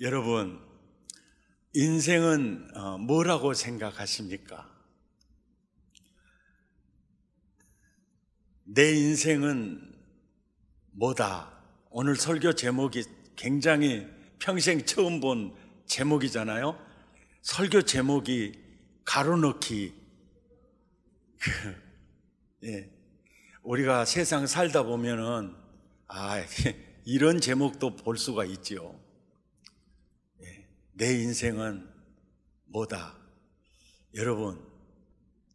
여러분, 인생은 뭐라고 생각하십니까? 내 인생은 뭐다? 오늘 설교 제목이 굉장히 평생 처음 본 제목이잖아요. 설교 제목이 가로넣기. 우리가 세상 살다 보면은 이런 제목도 볼 수가 있지요. 내 인생은 뭐다? 여러분,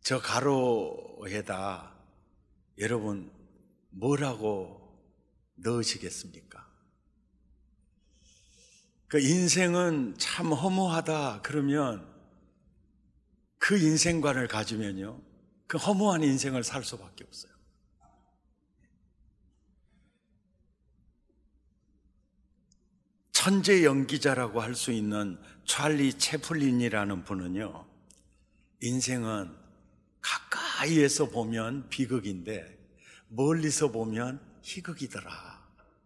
저 가로에다 여러분 뭐라고 넣으시겠습니까? 그 인생은 참 허무하다 그러면 그 인생관을 가지면요, 그 허무한 인생을 살 수밖에 없어요. 천재 연기자라고 할 수 있는 찰리 채플린이라는 분은요, 인생은 가까이에서 보면 비극인데 멀리서 보면 희극이더라.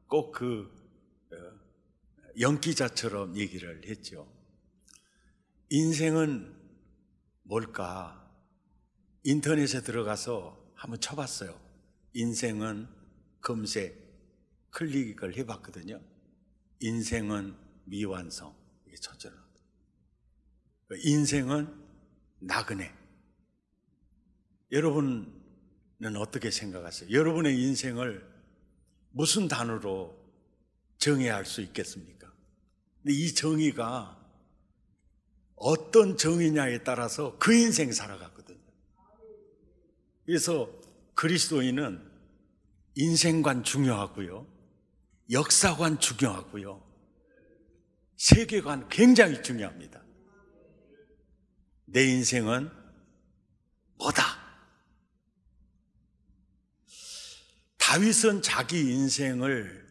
꼭 그 연기자처럼 얘기를 했죠. 인생은 뭘까? 인터넷에 들어가서 한번 쳐봤어요. 인생은 검색 클릭을 해봤거든요. 인생은 미완성, 이게 첫째로. 인생은 나그네. 여러분은 어떻게 생각하세요? 여러분의 인생을 무슨 단어로 정의할 수 있겠습니까? 근데 이 정의가 어떤 정의냐에 따라서 그 인생 살아가거든요. 그래서 그리스도인은 인생관 중요하고요, 역사관 중요하고요, 세계관 굉장히 중요합니다. 내 인생은 뭐다? 다윗은 자기 인생을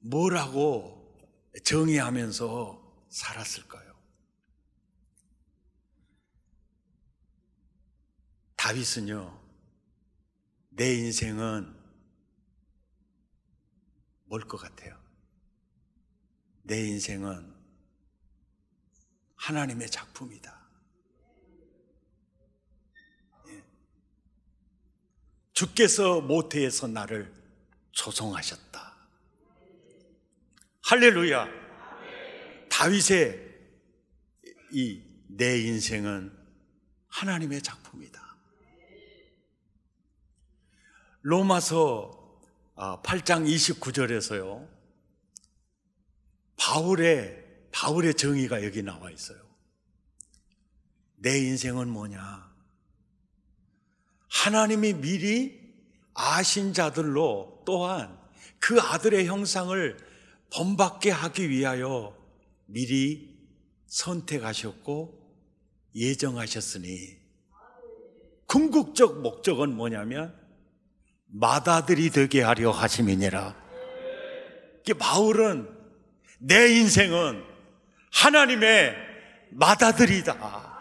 뭐라고 정의하면서 살았을까요? 다윗은요, 내 인생은 뭘 것 같아요? 내 인생은 하나님의 작품이다. 주께서 모태에서 나를 조성하셨다. 할렐루야. 다윗의 이 내 인생은 하나님의 작품이다. 로마서 8장 29절에서요, 바울의 정의가 여기 나와 있어요. 내 인생은 뭐냐? 하나님이 미리 아신 자들로 또한 그 아들의 형상을 본받게 하기 위하여 미리 선택하셨고 예정하셨으니, 궁극적 목적은 뭐냐면 맏아들이 되게 하려 하심이니라. 바울은 내 인생은 하나님의 맏아들이다.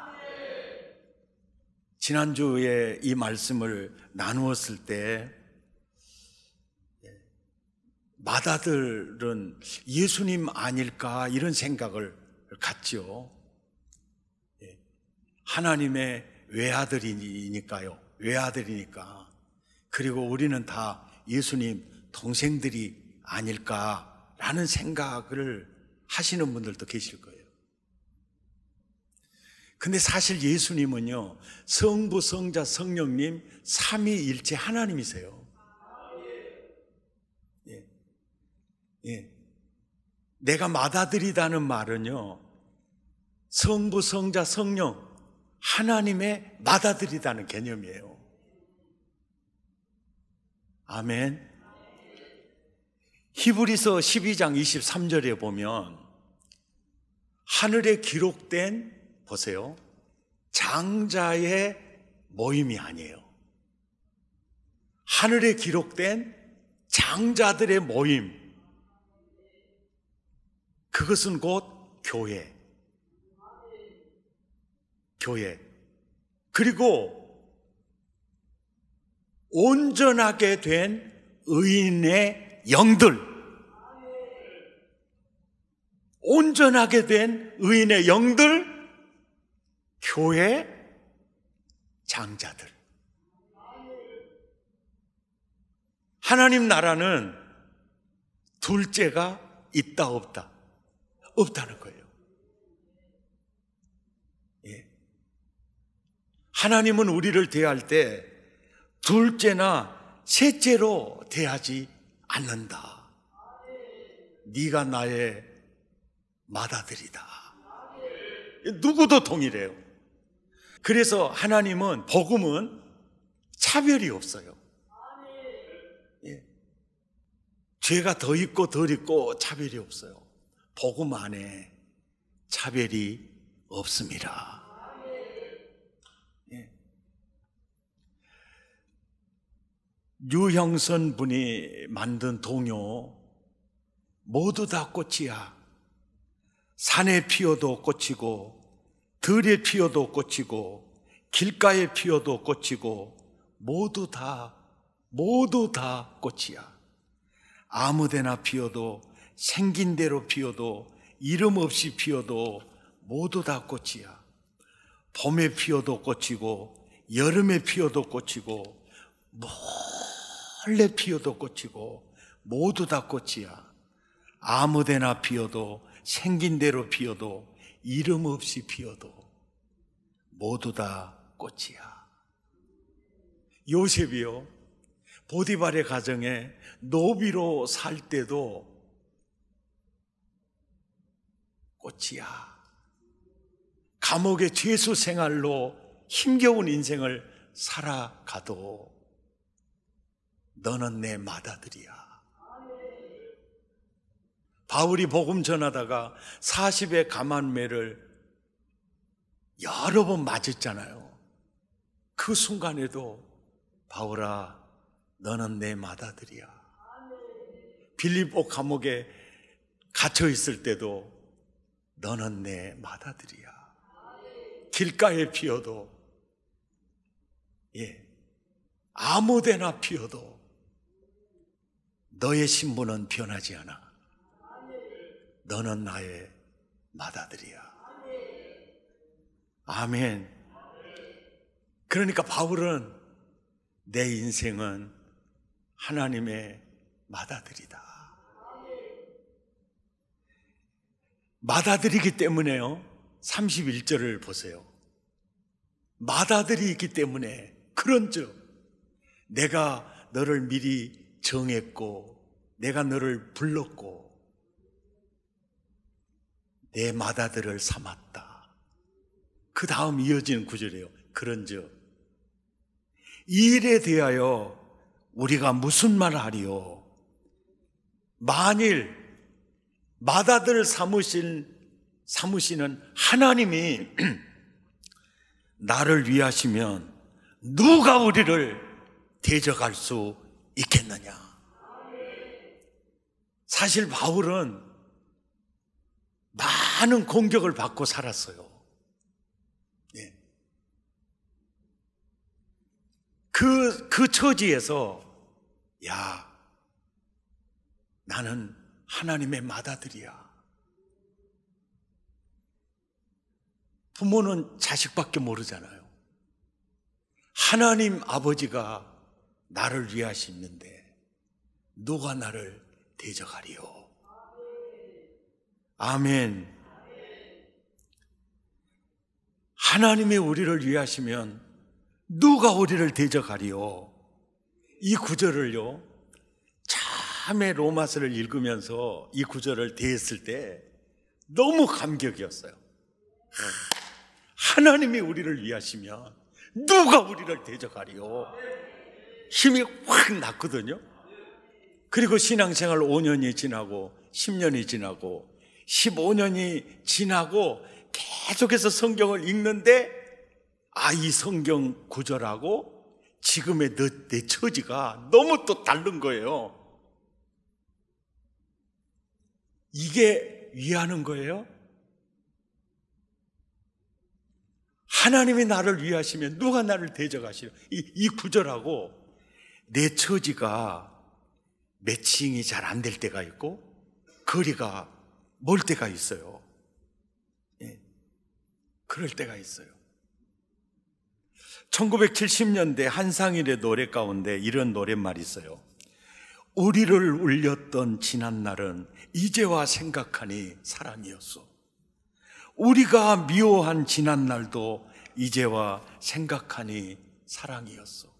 지난주에 이 말씀을 나누었을 때 맏아들은 예수님 아닐까 이런 생각을 갖죠. 하나님의 외아들이니까요. 외아들이니까. 그리고 우리는 다 예수님 동생들이 아닐까라는 생각을 하시는 분들도 계실 거예요. 근데 사실 예수님은요, 성부, 성자, 성령님 삼위일체 하나님이세요. 내가 맏아들이다는 말은요, 성부, 성자, 성령 하나님의 맏아들이다는 개념이에요. 아멘. 히브리서 12장 23절에 보면 하늘에 기록된, 보세요, 장자의 모임이 아니에요. 하늘에 기록된 장자들의 모임, 그것은 곧 교회. 그리고 온전하게 된 의인의 영들, 온전하게 된 의인의 영들, 교회 장자들. 하나님 나라는 둘째가 있다 없다? 없다는 거예요. 예. 하나님은 우리를 대할 때 둘째나 셋째로 대하지 않는다. 네가 나의 맏아들이다. 누구도 동일해요. 그래서 하나님은, 복음은 차별이 없어요. 예. 죄가 더 있고 덜 있고 차별이 없어요. 복음 안에 차별이 없습니다. 예. 유형선 분이 만든 동요, 모두 다 꽃이야. 산에 피어도 꽃이고, 들에 피어도 꽃이고, 길가에 피어도 꽃이고, 모두 다 꽃이야. 아무데나 피어도, 생긴 대로 피어도, 이름 없이 피어도 모두 다 꽃이야. 봄에 피어도 꽃이고, 여름에 피어도 꽃이고, 몰래 피어도 꽃이고, 모두 다 꽃이야. 아무데나 피어도, 생긴 대로 피어도, 이름 없이 피어도 모두 다 꽃이야. 요셉이요, 보디발의 가정에 노비로 살 때도 꽃이야. 감옥의 죄수 생활로 힘겨운 인생을 살아가도 너는 내 맏아들이야. 바울이 복음 전하다가 40의 가만매를 여러 번 맞았잖아요. 그 순간에도 바울아, 너는 내 맏아들이야. 빌립보 감옥에 갇혀 있을 때도 너는 내 맏아들이야. 길가에 피어도, 아무데나 피어도 너의 신분은 변하지 않아. 너는 나의 맏아들이야. 아멘. 그러니까 바울은 내 인생은 하나님의 맏아들이다. 맏아들이기 때문에요, 31절을 보세요. 맏아들이 있기 때문에, 그런즉 내가 너를 미리 정했고 내가 너를 불렀고 내 맏아들을 삼았다. 그 다음 이어지는 구절이에요. 그런즉 이 일에 대하여 우리가 무슨 말 하리요? 만일 맏아들 삼으시는 하나님이 나를 위하시면 누가 우리를 대적할 수 있겠느냐? 사실 바울은 많은 공격을 받고 살았어요. 그 처지에서, 야, 나는 하나님의 맏아들이야. 부모는 자식밖에 모르잖아요. 하나님 아버지가 나를 위하시는데 누가 나를 대적하리요? 아멘. 하나님이 우리를 위하시면 누가 우리를 대적하리요? 이 구절을요, 참에 로마서를 읽으면서 이 구절을 대했을 때 너무 감격이었어요. 하나님이 우리를 위하시면 누가 우리를 대적하리요? 힘이 확 났거든요. 그리고 신앙생활 5년이 지나고 10년이 지나고 15년이 지나고 계속해서 성경을 읽는데, 이 성경 구절하고 지금의 내 처지가 너무 또 다른 거예요. 이게 위하는 거예요? 하나님이 나를 위하시면 누가 나를 대적하시려? 이 구절하고 내 처지가 매칭이 잘 안 될 때가 있고, 거리가 멀 때가 있어요. 예, 그럴 때가 있어요. 1970년대 한상일의 노래 가운데 이런 노랫말이 있어요. 우리를 울렸던 지난날은 이제와 생각하니 사랑이었어. 우리가 미워한 지난날도 이제와 생각하니 사랑이었어.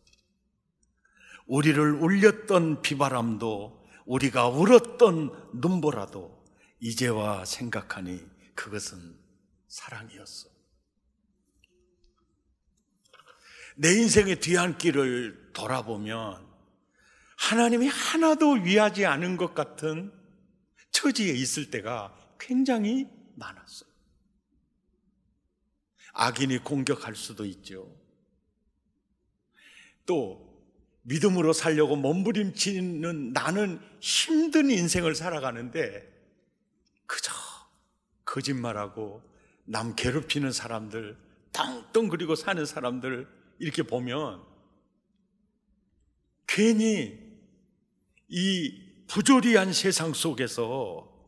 우리를 울렸던 비바람도 우리가 울었던 눈보라도 이제와 생각하니 그것은 사랑이었어. 내 인생의 뒤안길을 돌아보면 하나님이 하나도 위하지 않은 것 같은 처지에 있을 때가 굉장히 많았어요. 악인이 공격할 수도 있죠. 또 믿음으로 살려고 몸부림치는 나는 힘든 인생을 살아가는데 그저 거짓말하고 남 괴롭히는 사람들, 떵떵거리고 사는 사람들 이렇게 보면 괜히 이 부조리한 세상 속에서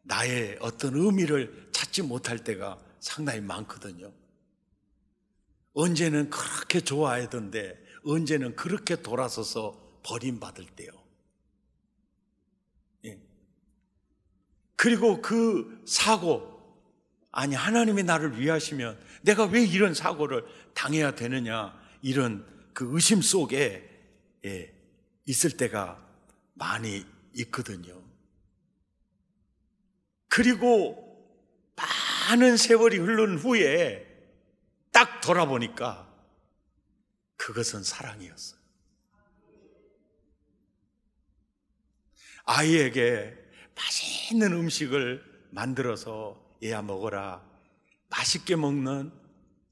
나의 어떤 의미를 찾지 못할 때가 상당히 많거든요. 언제는 그렇게 좋아하던데 언제는 그렇게 돌아서서 버림받을 때요. 예. 그리고 그 사고, 아니 하나님이 나를 위하시면 내가 왜 이런 사고를 당해야 되느냐, 이런 그 의심 속에 있을 때가 많이 있거든요. 그리고 많은 세월이 흐른 후에 딱 돌아보니까 그것은 사랑이었어요. 아이에게 맛있는 음식을 만들어서 얘야 먹어라, 맛있게 먹는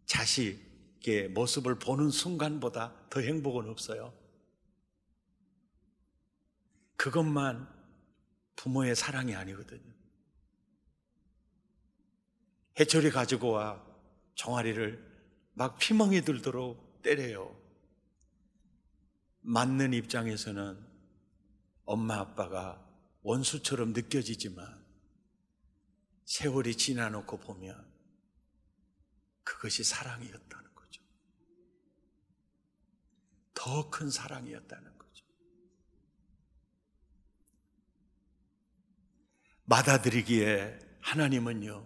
자식의 모습을 보는 순간보다 더 행복은 없어요. 그것만 부모의 사랑이 아니거든요. 해초리 가지고 와 종아리를 막 피멍이 들도록 때려요. 맞는 입장에서는 엄마 아빠가 원수처럼 느껴지지만 세월이 지나놓고 보면 그것이 사랑이었다는 거죠. 더 큰 사랑이었다는 거죠. 받아들이기에 하나님은요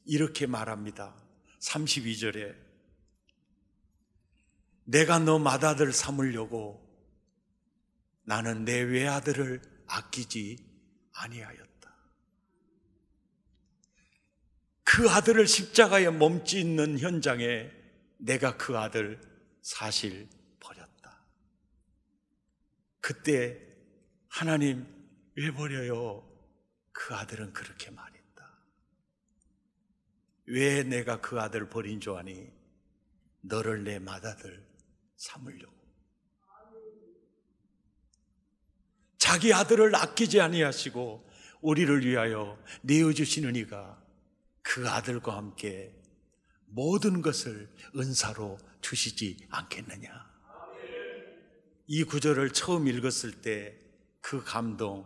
이렇게 말합니다. 32절에 내가 너 맏아들 삼으려고 나는 내 외아들을 아끼지 아니하였다. 그 아들을 십자가에 몸짓는 현장에 내가 그 아들 사실 버렸다. 그때 하나님 왜 버려요? 그 아들은 그렇게 말했다. 왜 내가 그 아들 버린 줄 아니? 너를 내 맏아들 삼으려고. 자기 아들을 아끼지 아니하시고 우리를 위하여 내어주시는 이가 그 아들과 함께 모든 것을 은사로 주시지 않겠느냐. 이 구절을 처음 읽었을 때 그 감동,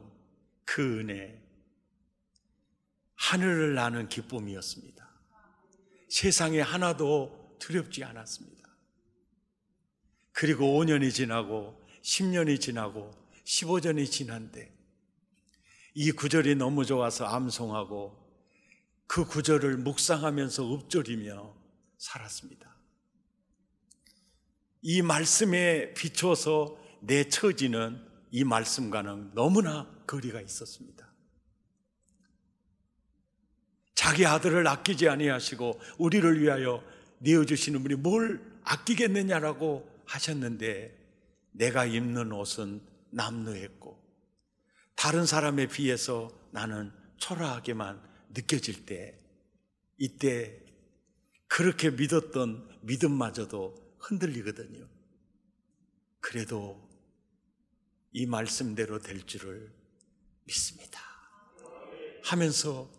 그 은혜, 하늘을 나는 기쁨이었습니다. 세상에 하나도 두렵지 않았습니다. 그리고 5년이 지나고 10년이 지나고 15년이 지난데 이 구절이 너무 좋아서 암송하고 그 구절을 묵상하면서 읊조리며 살았습니다. 이 말씀에 비춰서 내 처지는 이 말씀과는 너무나 거리가 있었습니다. 자기 아들을 아끼지 아니하시고 우리를 위하여 내어주시는 분이 뭘 아끼겠느냐라고 하셨는데 내가 입는 옷은 남루했고 다른 사람에 비해서 나는 초라하게만 느껴질 때, 이때 그렇게 믿었던 믿음마저도 흔들리거든요. 그래도 이 말씀대로 될 줄을 믿습니다 하면서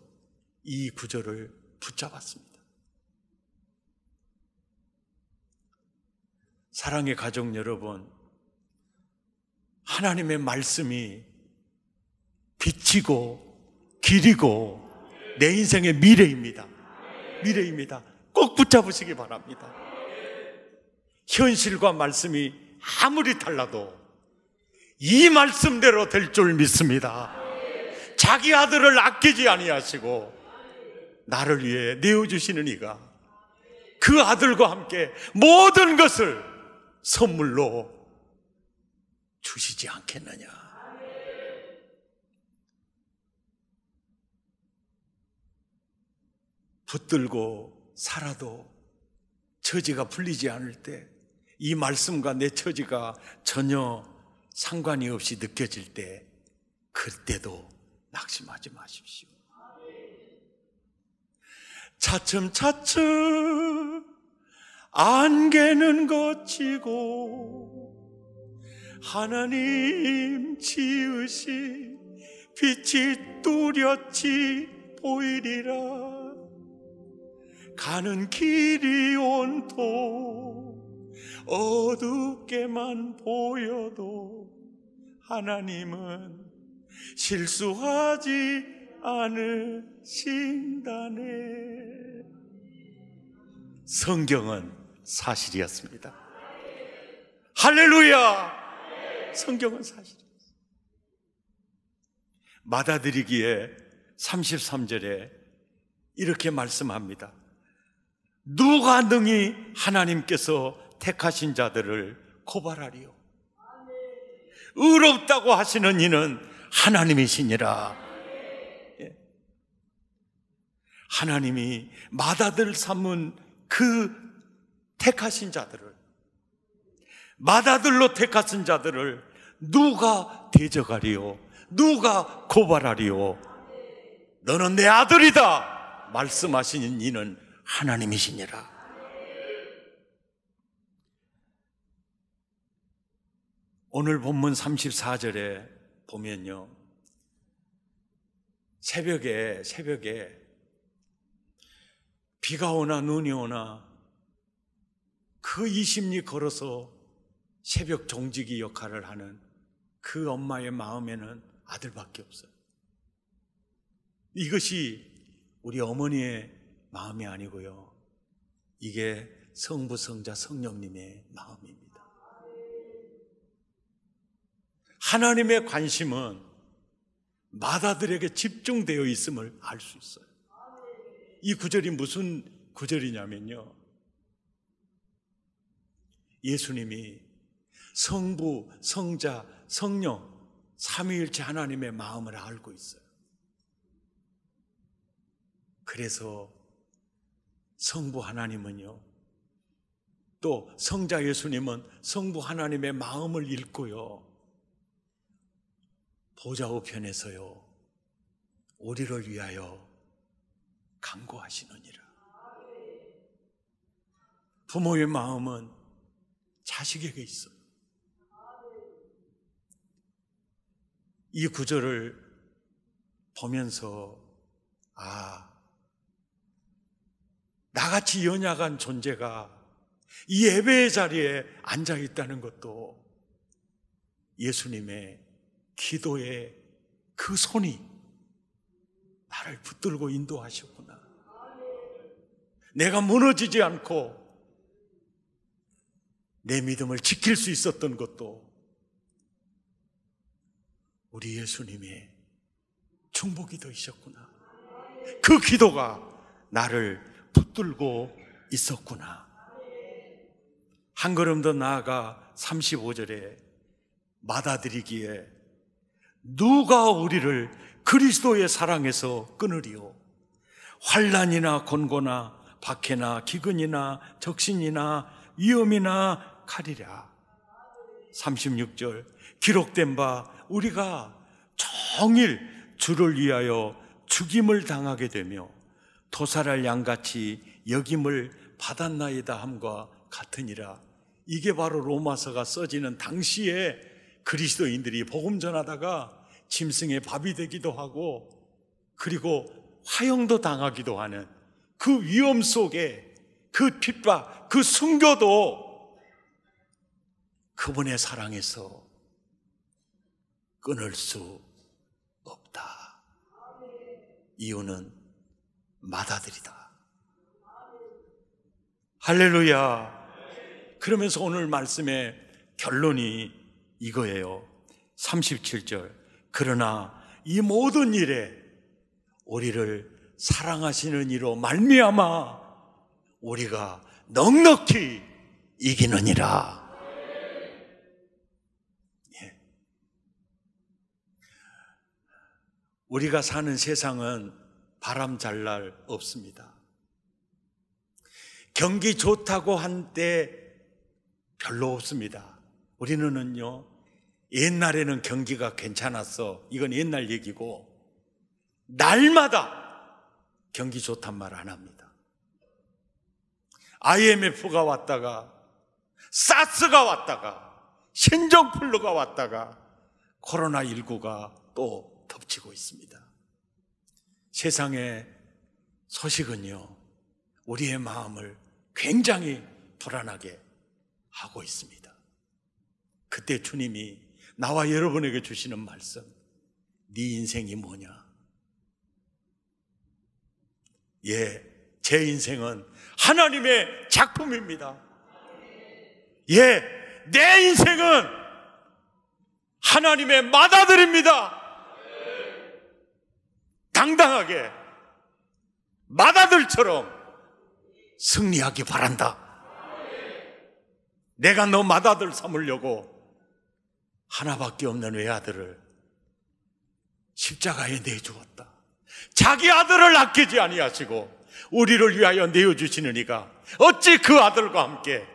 이 구절을 붙잡았습니다. 사랑의 가족 여러분, 하나님의 말씀이 빛이고 길이고 내 인생의 미래입니다. 미래입니다. 꼭 붙잡으시기 바랍니다. 현실과 말씀이 아무리 달라도 이 말씀대로 될 줄 믿습니다. 자기 아들을 아끼지 아니하시고 나를 위해 내어주시는 이가 그 아들과 함께 모든 것을 선물로 주시지 않겠느냐. 붙들고 살아도 처지가 풀리지 않을 때, 이 말씀과 내 처지가 전혀 상관이 없이 느껴질 때, 그때도 낙심하지 마십시오. 차츰차츰 안개는 걷히고 하나님 지으신 빛이 뚜렷이 보이리라. 가는 길이 온통 어둡게만 보여도 하나님은 실수하지 않으신다네. 성경은 사실이었습니다. 할렐루야! 성경은 사실이었습니다. 마다드리기에 33절에 이렇게 말씀합니다. 누가 능히 하나님께서 택하신 자들을 고발하리요? 의롭다고 하시는 이는 하나님이시니라. 하나님이 맏아들 삼은 그 택하신 자들을, 맏아들로 택하신 자들을 누가 대적하리요? 누가 고발하리요? 너는 내 아들이다 말씀하시는 이는 하나님이시니라. 오늘 본문 34절에 보면요, 새벽에 비가 오나 눈이 오나 그 20리 걸어서 새벽 종지기 역할을 하는 그 엄마의 마음에는 아들밖에 없어요. 이것이 우리 어머니의 마음이 아니고요, 이게 성부, 성자, 성령님의 마음입니다. 하나님의 관심은 맏아들에게 집중되어 있음을 알 수 있어요. 이 구절이 무슨 구절이냐면요, 예수님이 성부, 성자, 성령 삼위일체 하나님의 마음을 알고 있어요. 그래서 성부 하나님은요, 또 성자 예수님은 성부 하나님의 마음을 읽고요, 보좌 우편에서요 우리를 위하여 간구하시느니라. 부모의 마음은 자식에게 있어요. 이 구절을 보면서 나같이 연약한 존재가 이 예배의 자리에 앉아 있다는 것도 예수님의 기도의 그 손이 나를 붙들고 인도하셨구나. 내가 무너지지 않고 내 믿음을 지킬 수 있었던 것도 우리 예수님의 축복이 되셨구나. 그 기도가 나를 붙들고 있었구나. 한 걸음 더 나아가 35절에 맏아들이기에 누가 우리를 그리스도의 사랑에서 끊으리요? 환난이나 곤고나 박해나 기근이나 적신이나 위험이나 칼이랴. 36절 기록된 바 우리가 종일 주를 위하여 죽임을 당하게 되며 도살할 양같이 여김을 받았나이다 함과 같으니라. 이게 바로 로마서가 써지는 당시에 그리스도인들이 복음 전하다가 짐승의 밥이 되기도 하고 그리고 화형도 당하기도 하는 그 위험 속에 그 핍박, 그 순교도 그분의 사랑에서 끊을 수 없다. 이유는 맏아들이다. 할렐루야. 그러면서 오늘 말씀의 결론이 이거예요. 37절. 그러나 이 모든 일에 우리를 사랑하시는 이로 말미암아 우리가 넉넉히 이기느니라. 예. 우리가 사는 세상은 바람 잘 날 없습니다. 경기 좋다고 한때 별로 없습니다. 우리는요, 옛날에는 경기가 괜찮았어. 이건 옛날 얘기고, 날마다 경기 좋단 말 안 합니다. IMF가 왔다가, 사스가 왔다가, 신종플루가 왔다가, 코로나19가 또 덮치고 있습니다. 세상의 소식은요, 우리의 마음을 굉장히 불안하게 하고 있습니다. 그때 주님이 나와 여러분에게 주시는 말씀, 네 인생이 뭐냐? 예, 제 인생은 하나님의 작품입니다. 예, 내 인생은 하나님의 맏아들입니다. 당당하게 맏아들처럼 승리하기 바란다. 내가 너 맏아들 삼으려고 하나밖에 없는 외아들을 십자가에 내주었다. 자기 아들을 아끼지 아니하시고 우리를 위하여 내어주시는 이가 어찌 그 아들과 함께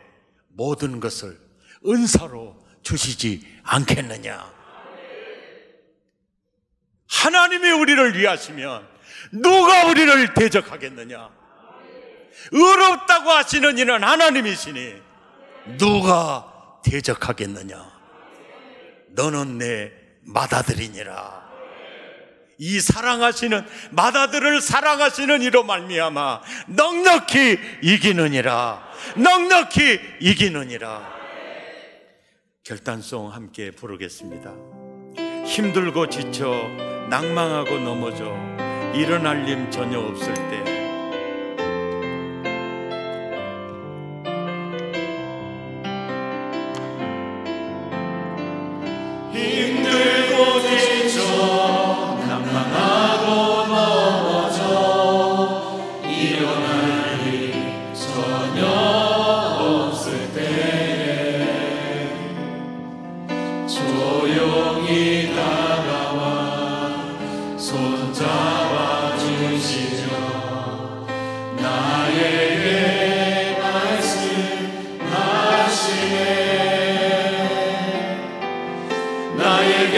모든 것을 은사로 주시지 않겠느냐. 하나님이 우리를 위하시면 누가 우리를 대적하겠느냐. 의롭다고 하시는 이는 하나님이시니 누가 대적하겠느냐. 너는 내 맏아들이니라. 이 사랑하시는 맏아들을 사랑하시는 이로 말미암아 넉넉히 이기느니라. 넉넉히 이기느니라. 결단송 함께 부르겠습니다. 힘들고 지쳐 낭망하고 넘어져 일어날 힘 전혀 없을 때 힘들고 지쳐 낭망하고 넘어져 일어날 힘 전혀 없을 때 조용히 다가와 손잡아 주시며 나에게 말씀하시네. 나에게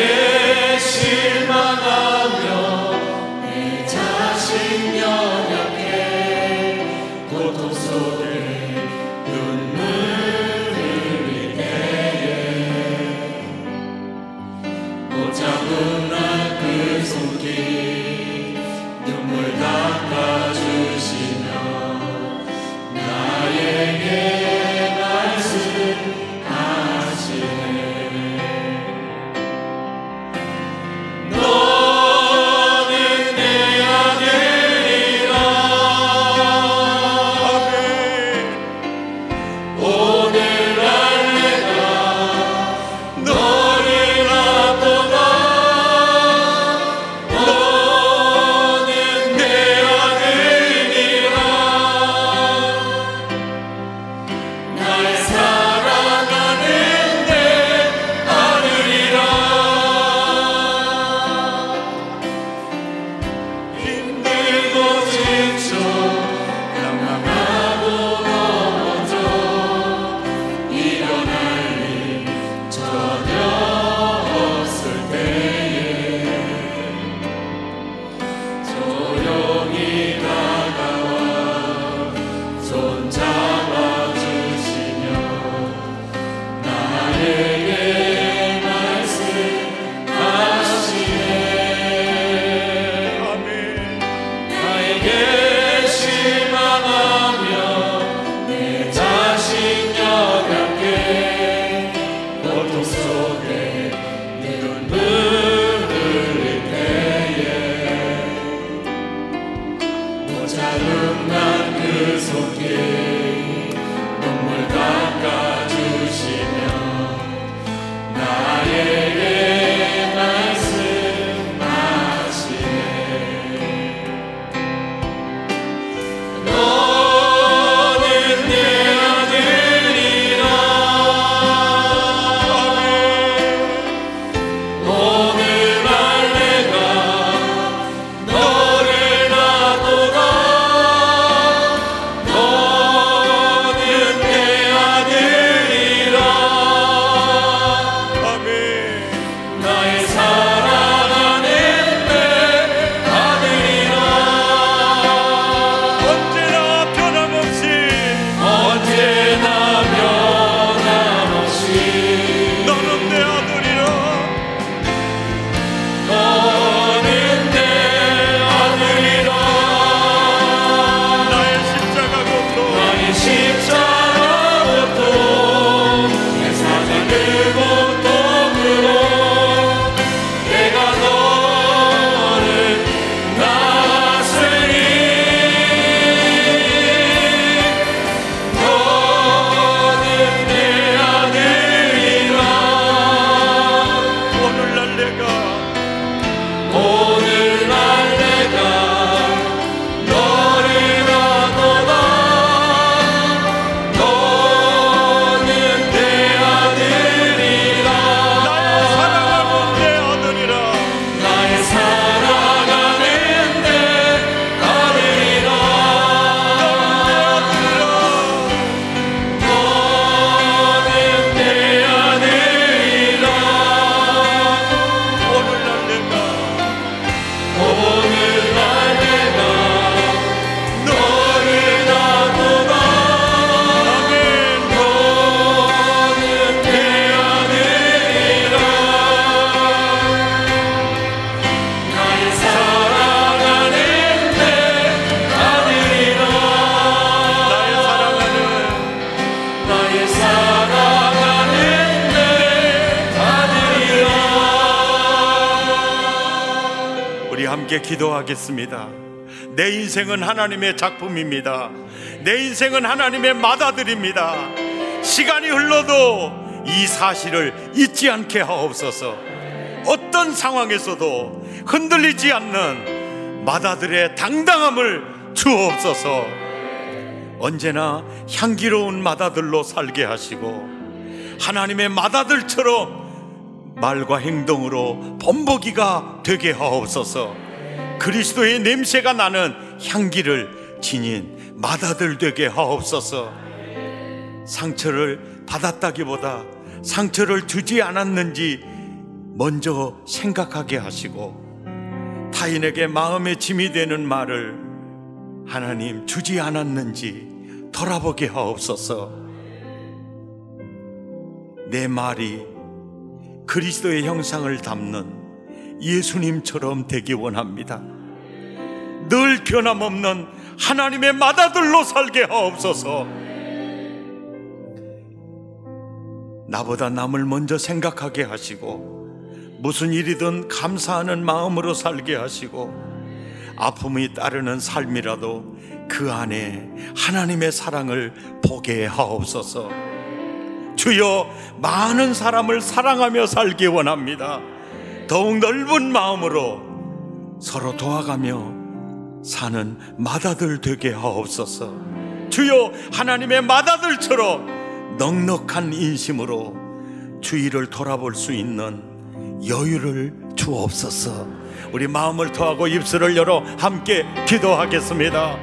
실망하며 내 자신 연약해 고통 속에 눈물 흘릴 때에 못잡은 그 손길 눈물 닦아주시며 나에게 말씀하시네. 너는 내 아들이라. 오늘날 내가 너를 앞보다 너는 내 아들이라. 날 사랑하는 내 아들이라. 힘들고 지쳐 낭망하고 넘어져 일어날 힘 전혀 없을 때에 조용히 다가와 손잡아 주시며 나에게 말씀하시네. 아멘. 나에게 실망하며 내 자신 연약해 고통 속에 눈물 흘릴 때에 모자 너는 내 아들이라. 너는 내 아들이라. 나의 십자가 고통, 나의 십자가 고통, 내 사랑의 고통으로 내가 너를 낳았으니 너는 내 아들이라. 오늘날 내가 너를 낳노라. 너는 내 아들이라. 나의 사랑하는 내 아들이라. 나의 사랑하는 내 아들이라. 너는 내 아들이라. 오늘날 내가 너를 낳노라. 아멘. 너는 내 아들이라. 나의 사랑하는 내 아들이라. 나의 사랑하는 나의 사랑하는 내 아들이라. 우리 함께 기도하겠습니다. 내 인생은 하나님의 작품입니다. 내 인생은 하나님의 맏아들입니다. 시간이 흘러도 이 사실을 잊지 않게 하옵소서. 어떤 상황에서도 흔들리지 않는 맏아들의 당당함을 주옵소서. 언제나 향기로운 맏아들로 살게 하시고 하나님의 맏아들처럼 말과 행동으로 본보기가 되게 하옵소서. 그리스도의 냄새가 나는 향기를 지닌 맏아들 되게 하옵소서. 상처를 받았다기보다 상처를 주지 않았는지 먼저 생각하게 하시고 타인에게 마음의 짐이 되는 말을 하나님 주지 않았는지 돌아보게 하옵소서. 내 말이 그리스도의 형상을 담는 예수님처럼 되기 원합니다. 늘 변함없는 하나님의 맏아들로 살게 하옵소서. 나보다 남을 먼저 생각하게 하시고 무슨 일이든 감사하는 마음으로 살게 하시고 아픔이 따르는 삶이라도 그 안에 하나님의 사랑을 보게 하옵소서. 주여, 많은 사람을 사랑하며 살기 원합니다. 더욱 넓은 마음으로 서로 도와가며 사는 맏아들 되게 하옵소서. 주여, 하나님의 맏아들처럼 넉넉한 인심으로 주위를 돌아볼 수 있는 여유를 주옵소서. 우리 마음을 토하고 입술을 열어 함께 기도하겠습니다.